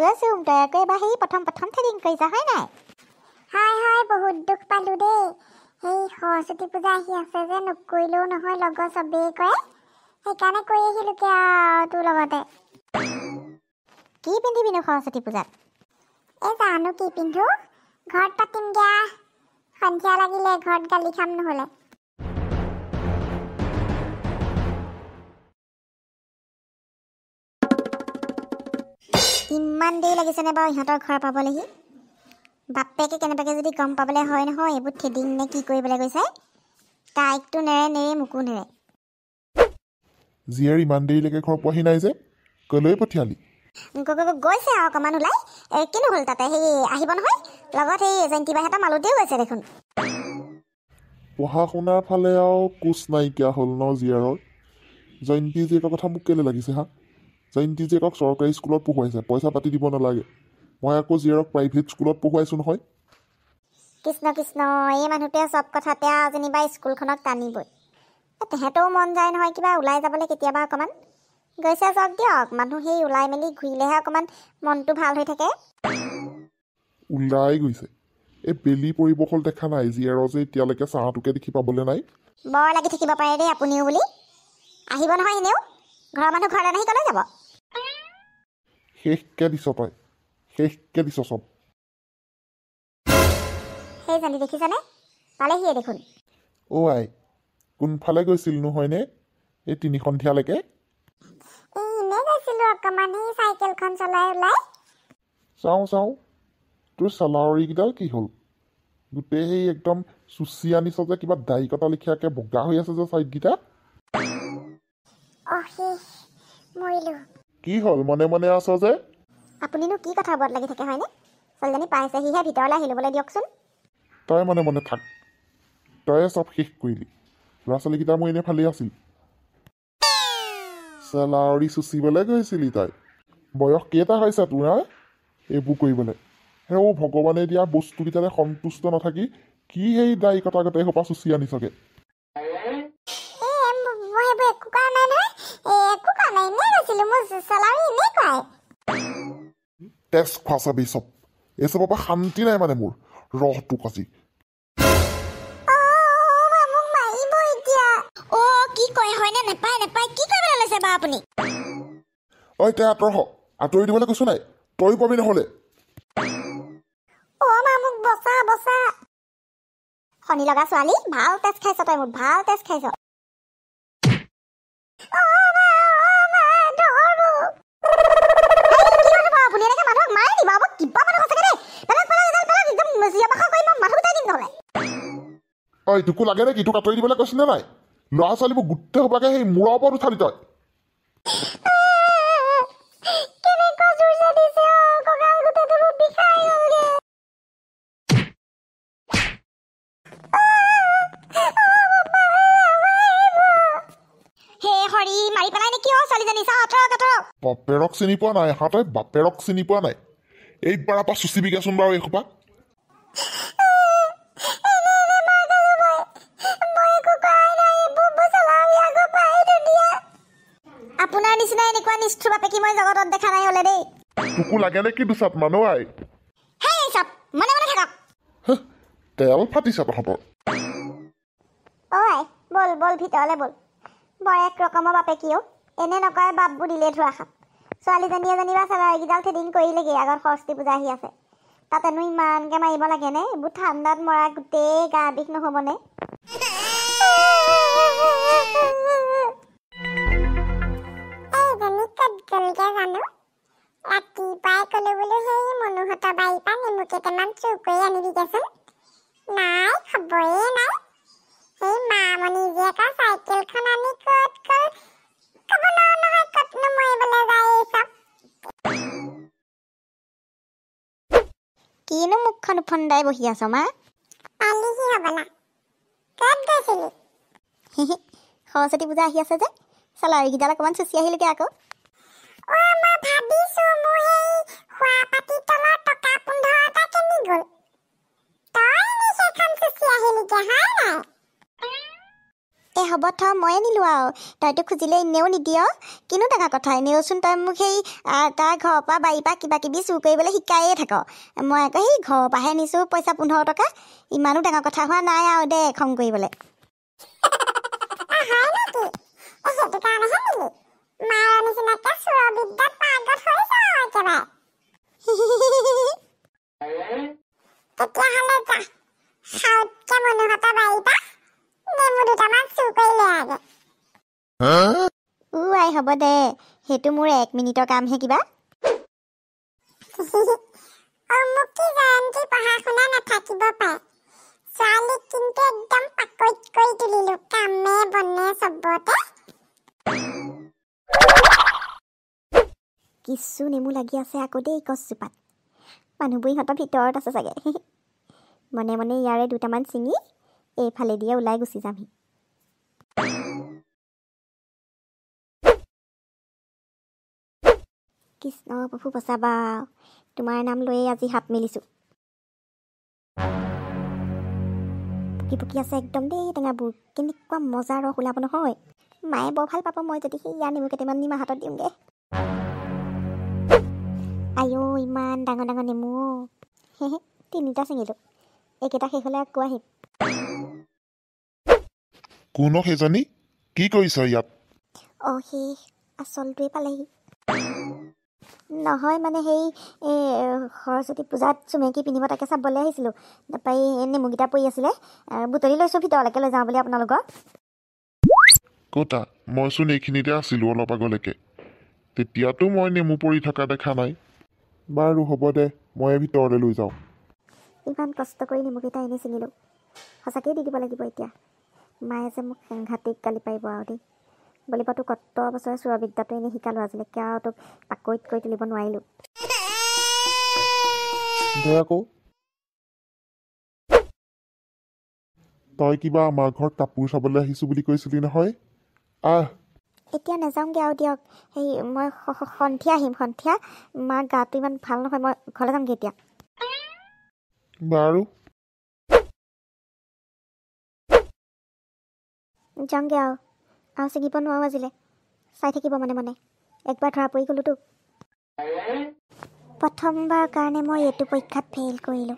ৰচুম তই আকৌ এবাৰ সেই প্ৰথম থ্ৰেডিং কৰিছা হয় নাই? হয় বহুত দুখ পালো দেই। সেই সৰস্বতী পূজা আহি আছে যে নকৰিলেও নহয়, লগৰ চবেই কৰে, সেইকাৰণে কৰি আহিলোকে আৰু তোৰ লগতে। কি পিন্ধিবিনো সৰস্বতী পূজাত? এই জানো কি পিন্ধো, ঘৰত পাতিম দিয়া, সন্ধিয়া লাগিলে ঘৰত গালি খাম নহ'লে। ইমান দেৰি লাগিছেনে বাৰু ইহঁতৰ ঘৰ পাবলৈহি? বাপেকে কেনেবাকৈ যদি গম পাবলৈ হয় নহয় এইবোৰ থ্ৰেডিং নে কি কৰিবলৈ গৈছে, তাইকটো নেৰে মোকো নেৰে। জীয়াৰ ইমান দেৰিলৈকে ঘৰ পোৱাহি নাই যে, কলৈ পঠিয়ালি? গৈছে আৰু অকণমান ওলাই। কিনো হ'ল তাতে, সেই আহিব নহয় লগত, সেই জয়ন্তীবাহঁতৰ মালোতেও গৈছে দেখোন। পঢ়া শুনাৰ ফালে আৰু কোচ নাইকিয়া হ'ল ন জীয়াৰৰ। জয়ন্তী জীয়েকৰ কথা মোক কেলৈ লাগিছে হা? জয়ন্তী জীয়েকক চৰকাৰী স্কুলত পঢ়ুৱাইছে, পইচা পাতি দিব নালাগে। মই আকৌ জীয়াৰক প্ৰাইভেট স্কুলত পঢ়ুৱাইছোঁ নহয়। কৃষ্ণ কৃষ্ণ, এই মানুহটোৱে চব কথাতে যেনিবা স্কুলখনক টানিবই। তেহেঁতৰো মন যায় নহয় কিবা ওলাই যাবলৈ কেতিয়াবা অকণমান। গৈছে যাওক দিয়ক, মানুহ সেই ওলাই মেলি ঘূৰিলেহে অকণমান মনটো ভাল হৈ থাকে। ওলাই গৈছে, এই বেলি পৰিবহল দেখা নাই জীয়াৰৰ যে এতিয়ালৈকে চাহটোকে দেখি পাবলৈ নাই। বৰ লাগি থাকিব পাৰে দেই আপুনিও বুলি। আহিব নহয় এনেও, ঘৰৰ মানুহ ঘৰলৈ নাহি ক'লৈ যাব? শেষকৈ দিছ তই, শেষকৈ দিছ চব। সেই জানি দেখিছেনে, পালেহিয়ে দেখোন। আই কোনফালে গৈছিলনো হয়নে এই তিনি সন্ধিয়ালৈকে? এনেই গৈছিলো অকণমান, সেই চাইকেলখন চলাই ওলাই। চাওঁ তোৰ চালাৱৰীকেইডাল কি হ'ল? গোটেই সেই একদম চুচি আনিছ যে, কিবা দাড়ি কটা লিখিয়াকৈ বগা হৈ আছে যে চাইডকেইটা। মৰিলো। কি হ'ল মনে মনে আছ যে? আপুনিনো কি কথা বদ লাগি থাকে হয়নে? ছোৱালীজনী পাইছেহিহে, ভিতৰলৈ আহি ল'বলৈ দিয়কচোন। তই মনে মনে থাক, তয়ে চব শেষ কৰিলি। ল'ৰা ছোৱালীকেইটা মোৰ এনেই ভালেই আছিল। চেলাউৰি চুচিবলৈ গৈছিলি তই? বয়স কেইটা হৈছে তোৰ হা এইবোৰ কৰিবলৈ? ভগৱানে দিয়া বস্তুকেইটাৰে সন্তুষ্ট নাথাকি কি সেই দাড়ি কটা গোটেই সোপা চুচি আনিছগে? তেজ খোৱা চাবি চব, এই চবৰ পৰা শান্তি নাই মানে মোৰ। ৰহটো কাজি কি কয় হয়নে? নেপায় কি কৰিবলৈ লৈছে বা আপুনি? ঐ তই আঁতৰ হ, আঁতৰি দিবলৈ কৈছো নাই, তই পাবি নহ'লে। শনি লগা ছোৱালী, ভাল তেজ খাইছ তই, মোৰ ভাল তেজ খাইছ। আপুনি এনেকে মানুহক মাৰি দিব, কিবা মানুহ সঁচাকে দেই। ঐ তোকো লাগে নেকি? তোক আঁতৰি দিবলৈ কৈছিলে নাই? ল'ৰা ছোৱালীবোৰ গোটেই সোপাকে সেই মূৰৰ ওপৰত উঠালি তই। বাপেৰক চিনি পোৱা নাই হা তই? বাপেৰক চিনি পোৱা নাই? এইবাৰ পৰা চুচিবিগেচোন বাৰু এই সোপা। আপোনাৰ নিচিনা এনেকুৱা নিষ্ঠুৰ বাপেকি মই জগতত দেখা নাই হলে দেই। তোকো লাগে নেকি দুচাত মানুহ? আই মনে মনে থাকক। তেল ফাটিছে তহঁতৰ। বল ভিতৰলৈ বল। বৰ এক ৰকমৰ বাপেকিও, এনে নকয় বাপবোৰ দিলে ধোৱা খাপ। ছোৱালীজনীয়ে যেনিবা চেলাৰীকেইডাল থ্ৰেডিং কৰিলেগৈ, আগত সৰস্বতী পূজা আহি আছে। তাতেনো ইমানকৈ মাৰিব লাগেনে? এইবোৰ ঠাণ্ডাত মৰা গোটেই গা বিষ নহ'বনে? ৰাতিপুৱাই ক'লো বোলো সেই মনোহতৰ বাৰীৰ পৰা নেমু কেইটামান চুৰ কৰি আনিবি দেচোন, নাই খবৰে নাই। সেই মামণি জীয়েকৰ চাইকেলখন আনি ক'ত গ'ল ক'ব নোৱাৰো নহয়, ক'তনো মৰিবলৈ যায় এই চব। কিনো মুখখন উফন্দাই বহি আছ মা? পালিহি হ'বলা, ক'ত গৈছিলি? সৰস্বতী পূজা আহি আছে যে, চেলাৰীকেইডাল অকণমান চুচি আহিলেগে আকৌ। মই ভাবিছো মোৰ এই খোৱা পাতি তলৰ টকা 15টা কেনি গ'ল? তই নি সেইখন চুচি আহিলিগে হয় নাই? হ'ব থ ময়ে নিলোঁ আৰু তইতো খুজিলে এনেও নিদিয় কিনো টেঙা কথা এনেওচোন তই মোক সেই তাৰ ঘৰৰ পৰা বাৰীৰ পৰা কিবা কিবি চুৰ কৰিবলৈ শিকায়ে থাক মই আকৌ সেই ঘৰৰ পৰাহে নিছোঁ পইচা 15 টকা ইমানো টেঙা কথা হোৱা নাই আৰু দে খং কৰিবলৈ হয় নেকি সেইটো কাৰণেহে নিলি মাৰ নিচিনাকে চোৰৰ বিদ্যাত পাৰ্গত হৈছ একেবাৰে তেতিয়াহ'লে যা সাউতকে মনোহতৰ বাৰীৰ পৰা নেমু দুটামান চুৰ কৰি লৈ আগে আই হ'ব দে সেইটো মোৰ 1 মিনিটৰ কামহে কিবা অমুকি জয়ন্তী পঢ়া শুনা নাথাকিব পাৰে ছোৱালীক কিন্তু একদম পাকৈত কৰি তুলিলো কামে বনে চবতে কিছু নেমু লাগি আছে আকৌ দেই গছজোপাত মানুহবোৰ ইহঁতৰ ভিতৰত আছে চাগে মনে মনে ইয়াৰে দুটামান ছিঙি এইফালে দিয়ে ওলাই গুচি যামহি কৃষ্ণ প্ৰভু বচাবা তোমাৰ নাম লৈয়ে আজি হাত মেলিছোঁ পকি পকি আছে একদম দেই টেঙাবোৰ কেনেকুৱা মজা ৰস ওলাব নহয় মায়ে বৰ ভাল পাব মই যদি সেই ইয়াৰ নেমু কেইটামান নি মাহঁতত দিওঁগৈ আইঅ ইমান ডাঙৰ ডাঙৰ নেমু হেহে 3টা ছিঙিলোঁ এইকেইটা শেষ হ'লে আকৌ আহিম কোন সেইজনী কি কৰিছ ইয়াত অঁ সেই আচলটোৱে পালেহি নহয় মানে সেই সৰস্বতী পূজাত চুমেকি পিন্ধিব তাকে চাবলৈ আহিছিলোঁ তাৰপৰা এই নেমুকেইটা পৰি আছিলে বুটলি লৈছোঁ ভিতৰলৈকে লৈ যাওঁ বুলি আপোনালোকৰ কতা মইচোন এইখিনিতে আছিলোঁ অলপ আগলৈকে তেতিয়াতো মই নেমু পৰি থকা দেখা নাই বাৰু হ'ব দে মই ভিতৰলৈ লৈ যাওঁ ইমান কষ্ট কৰি নেমুকেইটা এনেই ছিঙিলোঁ সঁচাকেই দি দিব লাগিব এতিয়া মায়ে যে মোক সাংঘাতিক গালি পাৰিব আৰু দেই বুলিব তোক কত বছৰে চোৱা বিদ্যাটো এনেই শিকালোঁ আজিলৈকে আৰু তোক পাকৈত কৰি তুলিব নোৱাৰিলোঁ দে আকৌ তই কিবা আমাৰ ঘৰত কাপোৰ চাবলৈ আহিছোঁ বুলি কৈছিলি নহয় আহ এতিয়া নাযাওঁগৈ আৰু দিয়ক সেই মই সন্ধিয়া আহিম সন্ধিয়া মাৰ গাটো ইমান ভাল নহয় মই ঘৰলৈ যামগৈ এতিয়া বাৰু যাওঁগৈ আৰু ছিঙিব নোৱাৰোঁ আজিলৈ চাই থাকিব মনে মনে একবাৰ ধৰা পৰি গ'লোতো প্ৰথমবাৰ কাৰণে মই এইটো পৰীক্ষাত ফেইল কৰিলোঁ